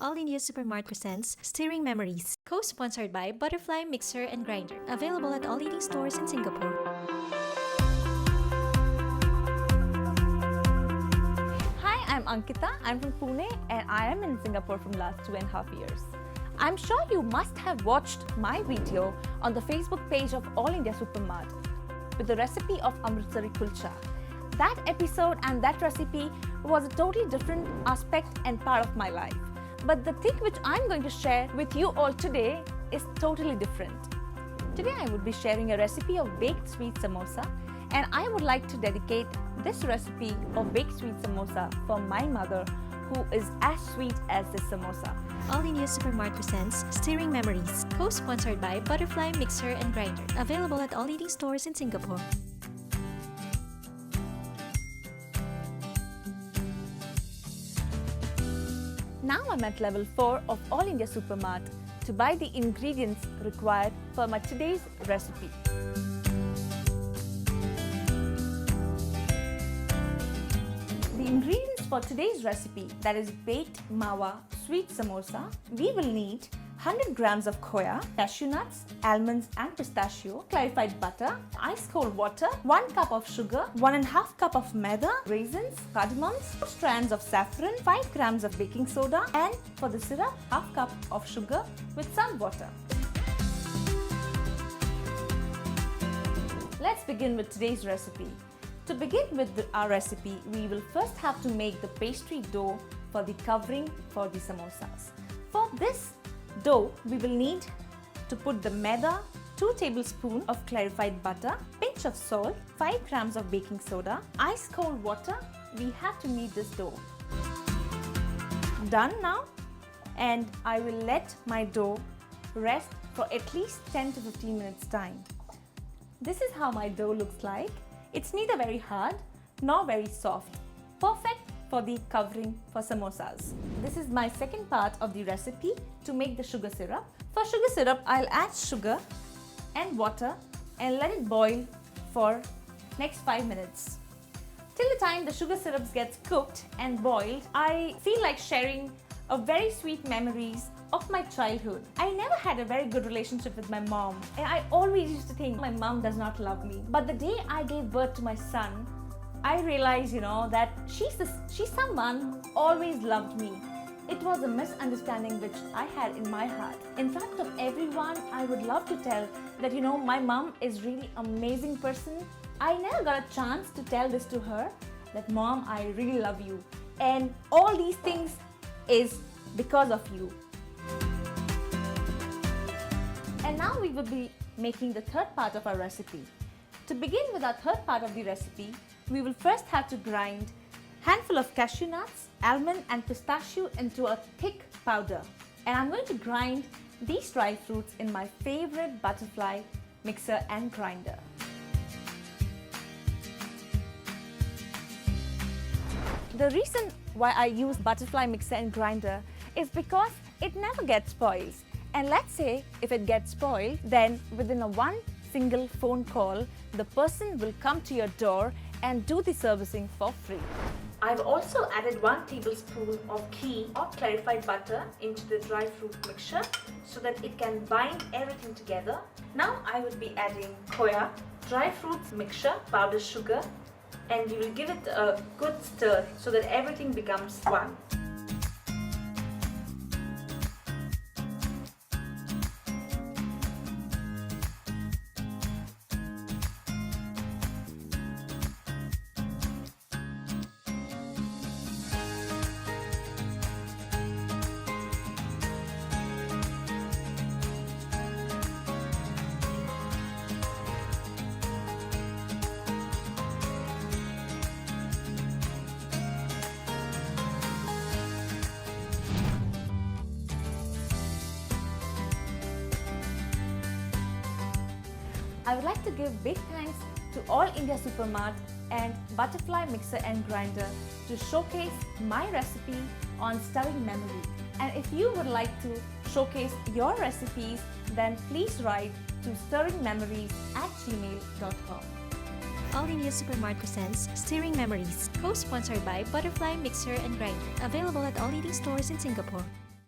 All India Supermart presents Steering Memories, co-sponsored by Butterfly Mixer and Grinder, available at all leading stores in Singapore. Hi, I'm Ankita. I'm from Pune and I am in Singapore from last 2.5 years. I'm sure you must have watched my video on the Facebook page of All India Supermart with the recipe of Amritsari kulcha. That episode and that recipe was a totally different aspect and part of my life. But the thing which I'm going to share with you all today is totally different. Today I would be sharing a recipe of baked sweet samosa, and I would like to dedicate this recipe of baked sweet samosa for my mother, who is as sweet as this samosa. All India Supermart presents Steering Memories, co-sponsored by Butterfly Mixer and Grinder, available at all leading stores in Singapore. Now I'm at level 4 of All India Supermart to buy the ingredients required for my today's recipe. The ingredients for today's recipe, that is baked mawa sweet samosa, we will need 100 grams of khoya, cashew nuts, almonds and pistachio, clarified butter, ice cold water, 1 cup of sugar, 1.5 cup of maida, raisins, cardamoms, 2 strands of saffron, 5 grams of baking soda, and for the syrup, 1/2 cup of sugar with some water. Let's begin with today's recipe. To begin with our recipe, we will first have to make the pastry dough for the covering for the samosas. For this dough, we will need to put the maida, 2 tablespoons of clarified butter, pinch of salt, 5 grams of baking soda, ice cold water. We have to knead this dough. Done now, and I will let my dough rest for at least 10 to 15 minutes time. This is how my dough looks like. It's neither very hard nor very soft. Perfect for the covering for samosas. This is my second part of the recipe to make the sugar syrup. For sugar syrup, I'll add sugar and water and let it boil for next 5 minutes. Till the time the sugar syrup gets cooked and boiled, I feel like sharing a very sweet memories of my childhood. I never had a very good relationship with my mom, and I always used to think my mom does not love me. But the day I gave birth to my son, I realized, that she's someone who always loved me. It was a misunderstanding which I had in my heart. In front of everyone, I would love to tell that, my mom is really amazing person. I never got a chance to tell this to her, that mom, I really love you. And all these things is because of you. And now we will be making the third part of our recipe. To begin with our third part of the recipe, we will first have to grind handful of cashew nuts, almond and pistachio into a thick powder. And I'm going to grind these dry fruits in my favorite butterfly mixer and grinder. The reason why I use butterfly mixer and grinder is because it never gets spoiled. And let's say if it gets spoiled, then within one single phone call, the person will come to your door and do the servicing for free. I've also added 1 tablespoon of ghee or clarified butter into the dry fruit mixture so that it can bind everything together. Now I will be adding khoya, dry fruits mixture, powdered sugar, and we will give it a good stir so that everything becomes one. I would like to give big thanks to All India Supermart and Butterfly Mixer and Grinder to showcase my recipe on Stirring Memory. And if you would like to showcase your recipes, then please write to stirringmemories@gmail.com. All India Supermart presents Steering Memories, co-sponsored by Butterfly Mixer and Grinder, available at all leading stores in Singapore.